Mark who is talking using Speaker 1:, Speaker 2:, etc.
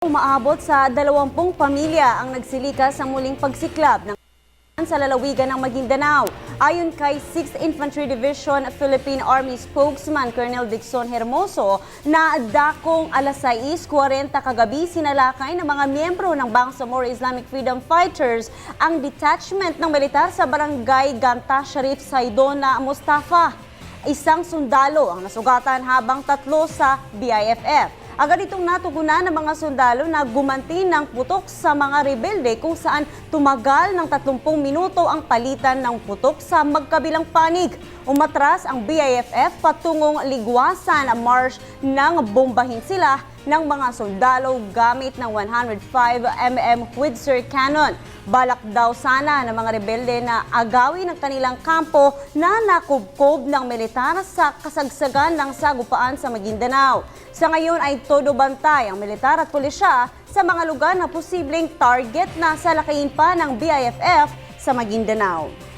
Speaker 1: Umaabot sa 20 pamilya ang nagsilika sa muling pagsiklab ng sa lalawigan ng Maguindanao. Ayon kay 6th Infantry Division Philippine Army spokesman Colonel Dixon Hermoso, na dakong alas 6:40 kagabi sinalakay ng mga miyembro ng Bangsamoro Islamic Freedom Fighters ang detachment ng militar sa barangay Ganta Sharif Saidona, Mustafa. Isang sundalo ang nasugatan habang 3 sa BIFF. Agad itong natugunan ng mga sundalo na gumanti ng putok sa mga rebelde kung saan tumagal ng 30 minuto ang palitan ng putok sa magkabilang panig. Umatras ang BIFF patungong Ligwasan Marsh nang bombahin sila ng mga sundalo gamit ng 105mm Howitzer cannon. Balak daw sana ng mga rebelde na agawin ang kanilang kampo na nakubkob ng militar sa kasagsagan ng sagupaan sa Maguindanao. Sa ngayon ay todo bantay ang militar at pulisya sa mga lugar na posibleng target na salakayin pa ng BIFF sa Maguindanao.